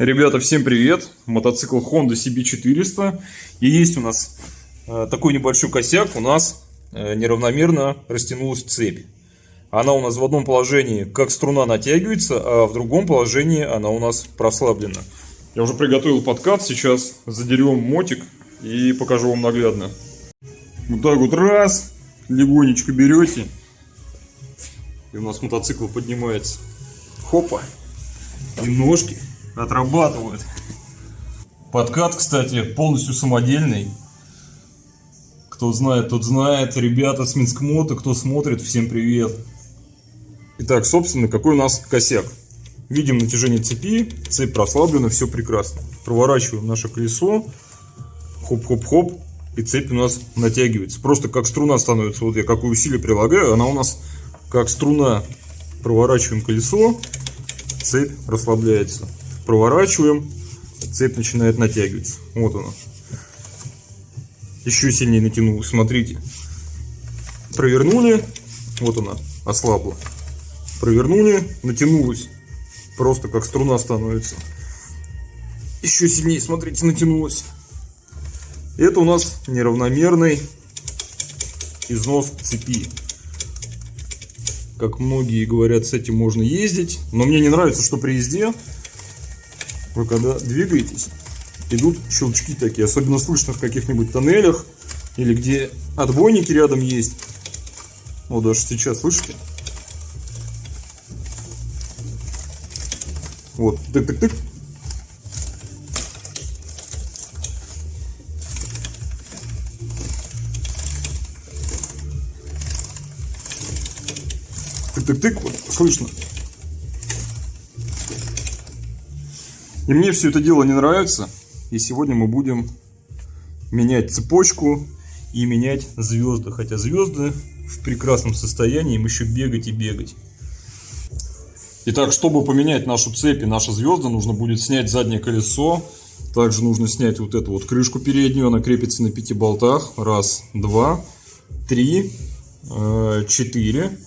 Ребята, всем привет! Мотоцикл Honda CB400. И есть у нас такой небольшой косяк. У нас неравномерно растянулась цепь. Она у нас в одном положении как струна натягивается, а в другом положении она у нас прослаблена. Я уже приготовил подкат. Сейчас задерем мотик и покажу вам наглядно. Вот так вот раз, легонечко берете. И у нас мотоцикл поднимается. Хопа. И ножки отрабатывают. Подкат, кстати, полностью самодельный. Кто знает, тот знает. Ребята с Минскмота, кто смотрит, всем привет. Итак, собственно, какой у нас косяк. Видим натяжение цепи, цепь прослаблена, все прекрасно. Проворачиваем наше колесо. Хоп-хоп-хоп. И цепь у нас натягивается. Просто как струна становится. Вот я какое усилие прилагаю, она у нас как струна. Проворачиваем колесо, цепь расслабляется. Проворачиваем, цепь начинает натягиваться. Вот она. Еще сильнее натянулась, смотрите. Провернули, вот она, ослабла. Провернули, натянулась. Просто как струна становится. Еще сильнее, смотрите, натянулась. Это у нас неравномерный износ цепи. Как многие говорят, с этим можно ездить. Но мне не нравится, что при езде вы когда двигаетесь, идут щелчки такие. Особенно слышно в каких-нибудь тоннелях или где отбойники рядом есть. Вот даже сейчас, слышите? Вот, тык-тык-тык. Тык-тык-тык, вот, слышно. И мне все это дело не нравится. И сегодня мы будем менять цепочку и менять звезды. Хотя звезды в прекрасном состоянии, им еще бегать и бегать. Итак, чтобы поменять нашу цепь и наши звезды, нужно будет снять заднее колесо. Также нужно снять вот эту вот крышку переднюю. Она крепится на 5 болтах. Раз, два, три, 4.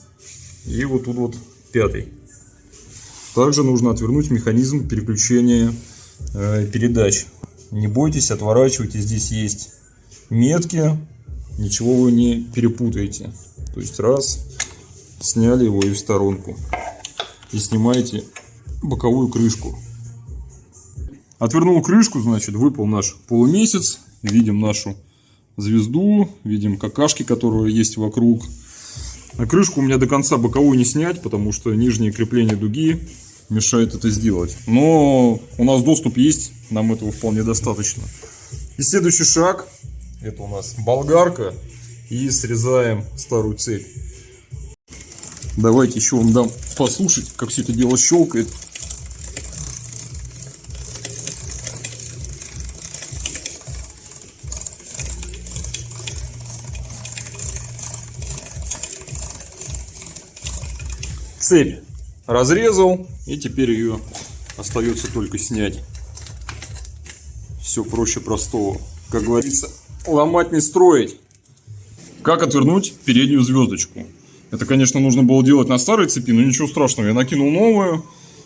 И вот тут вот 5. Также нужно отвернуть механизм переключения передач. Не бойтесь, отворачивайте. Здесь есть метки. Ничего вы не перепутаете. То есть раз, сняли его и в сторонку. И снимаете боковую крышку. Отвернул крышку, значит, выпал наш полумесяц. Видим нашу звезду. Видим какашки, которые есть вокруг. А крышку у меня до конца боковую не снять, потому что нижнее крепление дуги мешает это сделать. Но у нас доступ есть, нам этого вполне достаточно. И следующий шаг, это у нас болгарка, и срезаем старую цепь. Давайте еще вам дам послушать, как все это дело щелкает. Цепь разрезал, и теперь ее остается только снять. Все проще простого. Как говорится, ломать не строить. Как отвернуть переднюю звездочку? Это, конечно, нужно было делать на старой цепи, но ничего страшного. Я накинул новую.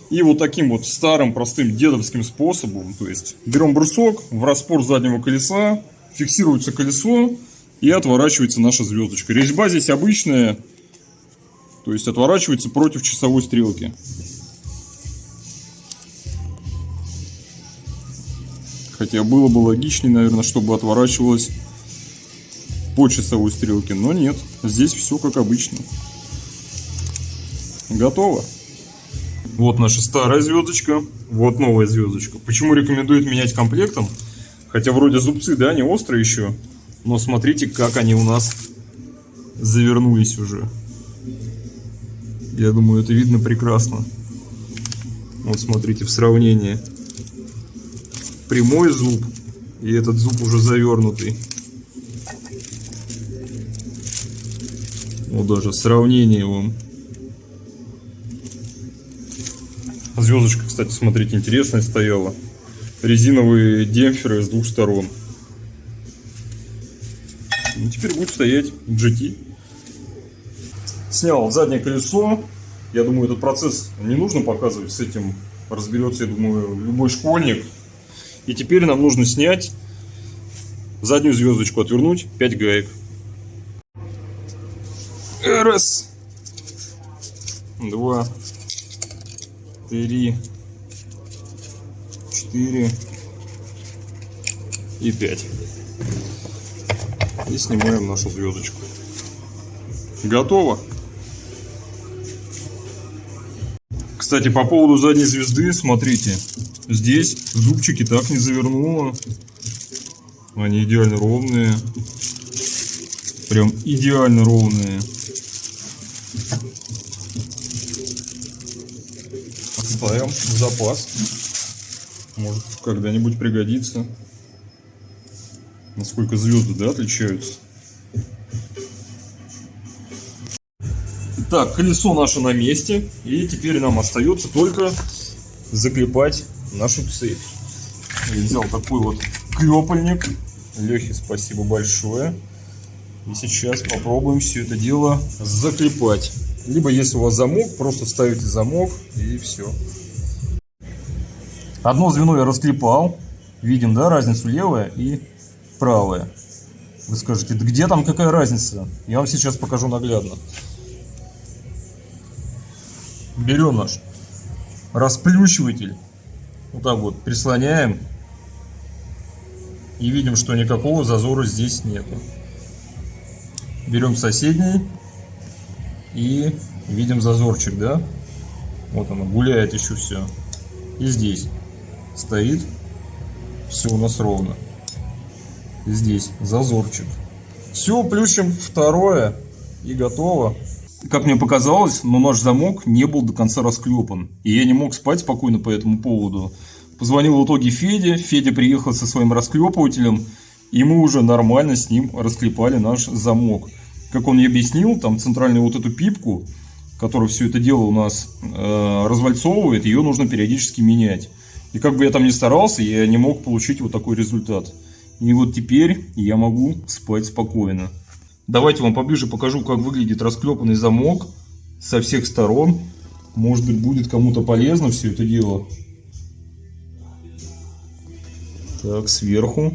И вот таким вот старым, простым дедовским способом. То есть берем брусок в распор заднего колеса, фиксируется колесо и отворачивается наша звездочка. Резьба здесь обычная. То есть отворачивается против часовой стрелки. Хотя было бы логичнее, наверное, чтобы отворачивалось по часовой стрелке. Но нет, здесь все как обычно. Готово. Вот наша старая звездочка. Вот новая звездочка. Почему рекомендуют менять комплектом? Хотя вроде зубцы, да, они острые еще. Но смотрите, как они у нас завернулись уже. Я думаю, это видно прекрасно. Вот смотрите, в сравнении. Прямой зуб и этот зуб уже завернутый. Вот даже сравнение вам. Звездочка, кстати, смотрите, интересная стояла. Резиновые демпферы с двух сторон. И теперь будет стоять GT. Снял заднее колесо. Я думаю, этот процесс не нужно показывать с этим разберется, я думаю, любой школьник. И теперь нам нужно снять заднюю звездочку, отвернуть 5 гаек. Раз, 2, 3, 4 и 5. И снимаем нашу звездочку. Готово. Кстати, по поводу задней звезды, смотрите, здесь зубчики так не завернуло. Они идеально ровные. Прям идеально ровные. Оставим в запас. Может, когда-нибудь пригодится. Насколько звезды, да, отличаются. Так, колесо наше на месте. И теперь нам остается только заклепать нашу цепь. Я взял такой вот клепальник. Лехе спасибо большое. И сейчас попробуем все это дело заклепать. Либо, если у вас замок, просто ставите замок и все. Одно звено я расклепал. Видим, да, разницу левое и правое. Вы скажете, да где там какая разница? Я вам сейчас покажу наглядно. Берем наш расплющиватель. Вот так вот прислоняем. И видим, что никакого зазора здесь нету. Берем соседний. И видим зазорчик, да? Вот оно, гуляет еще все. И здесь стоит. Все у нас ровно. И здесь зазорчик. Все, плющим второе. И готово. Как мне показалось, но наш замок не был до конца расклепан. И я не мог спать спокойно по этому поводу. Позвонил в итоге Феде. Федя приехал со своим расклепывателем. И мы уже нормально с ним расклепали наш замок. Как он мне объяснил, там центральную вот эту пипку, которая все это дело у нас развальцовывает, ее нужно периодически менять. И как бы я там ни старался, я не мог получить вот такой результат. И вот теперь я могу спать спокойно. Давайте вам поближе покажу, как выглядит расклепанный замок со всех сторон. Может быть, будет кому-то полезно все это дело. Так, сверху.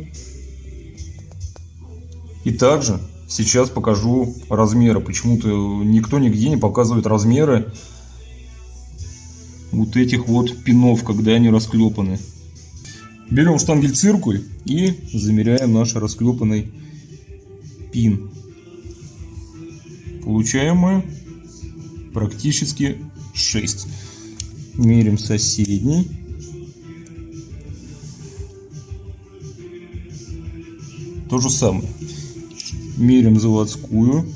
И также сейчас покажу размеры. Почему-то никто нигде не показывает размеры вот этих вот пинов, когда они расклепаны. Берем штангель-циркуль и замеряем наш расклепанный пин. Получаем мы практически 6. Мерим соседний. То же самое. Мерим заводскую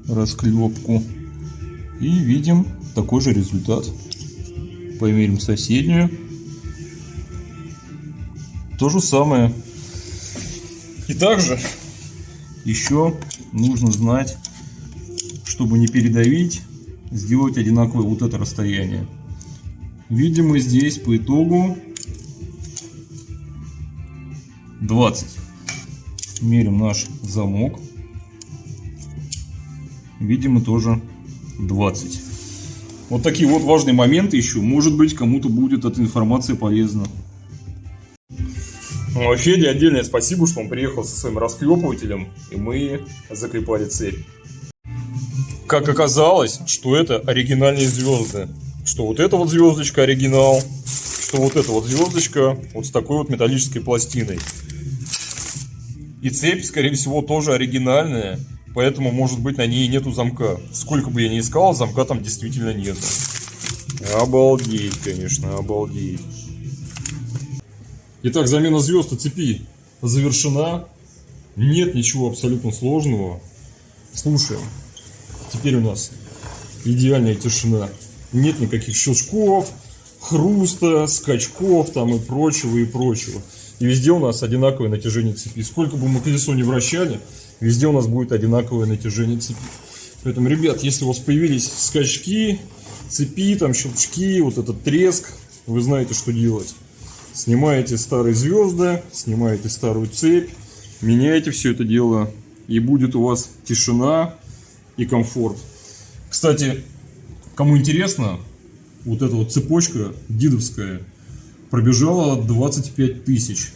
расклепку. И видим такой же результат. Померим соседнюю. То же самое. И также еще нужно знать, чтобы не передавить, сделать одинаковое вот это расстояние. Видим мы здесь по итогу 20. Мерим наш замок. Видим мы тоже 20. Вот такие вот важные моменты еще. Может быть, кому-то будет эта информация полезна. Феде отдельное спасибо, что он приехал со своим расклепывателем, и мы заклепали цепь. Как оказалось, что это оригинальные звезды. Что вот эта вот звездочка оригинал, что вот эта вот звездочка вот с такой вот металлической пластиной. И цепь, скорее всего, тоже оригинальная, поэтому, может быть, на ней нету замка. Сколько бы я ни искал, замка там действительно нет. Обалдеть, конечно, обалдеть. Итак, замена звезд и цепи завершена. Нет ничего абсолютно сложного. Слушаем. Теперь у нас идеальная тишина. Нет никаких щелчков, хруста, скачков там и прочего, и прочего. И везде у нас одинаковое натяжение цепи. Сколько бы мы колесо не вращали, везде у нас будет одинаковое натяжение цепи. Поэтому, ребят, если у вас появились скачки, цепи, там щелчки, вот этот треск, вы знаете, что делать. Снимаете старые звезды, снимаете старую цепь, меняете все это дело, и будет у вас тишина и комфорт. Кстати, кому интересно, вот эта вот цепочка дидовская пробежала 25 тысяч.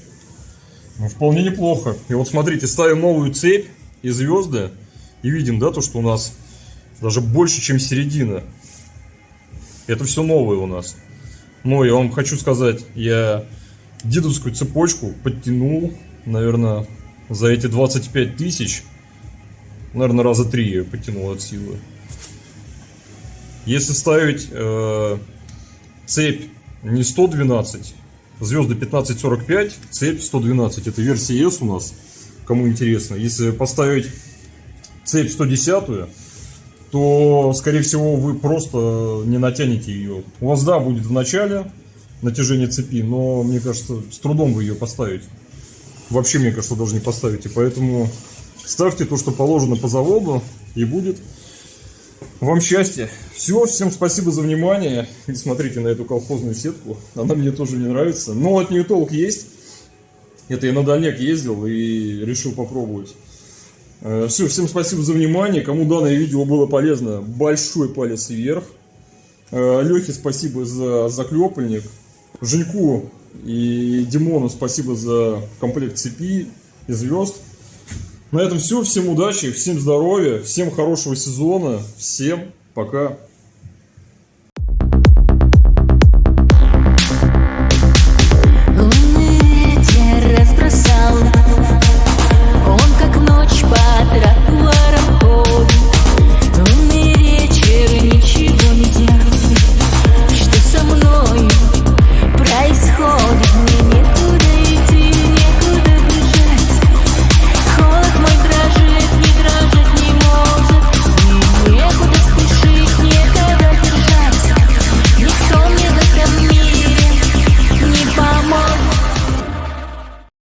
Ну, вполне неплохо. И вот смотрите, ставим новую цепь и звезды. И видим, да, то, что у нас даже больше, чем середина. Это все новое у нас. Но я вам хочу сказать, я дидовскую цепочку подтянул, наверное, за эти 25 тысяч. Наверное, раза 3 я подтянул от силы. Если ставить цепь не 112, звезды 1545, цепь 112. Это версия S у нас, кому интересно. Если поставить цепь 110, то, скорее всего, вы просто не натянете ее. У вас, да, будет в начале натяжение цепи, но, мне кажется, с трудом вы ее поставите. Вообще, мне кажется, даже не поставите. Поэтому ставьте то, что положено по заводу, и будет вам счастье. Все, всем спасибо за внимание. И смотрите на эту колхозную сетку. Она мне тоже не нравится. Но от нее толк есть. Это я на дальняк ездил и решил попробовать. Все, всем спасибо за внимание. Кому данное видео было полезно, большой палец вверх. Лехе спасибо за заклепальник. Женьку и Димону спасибо за комплект цепи и звезд. На этом все. Всем удачи, всем здоровья, всем хорошего сезона. Всем пока.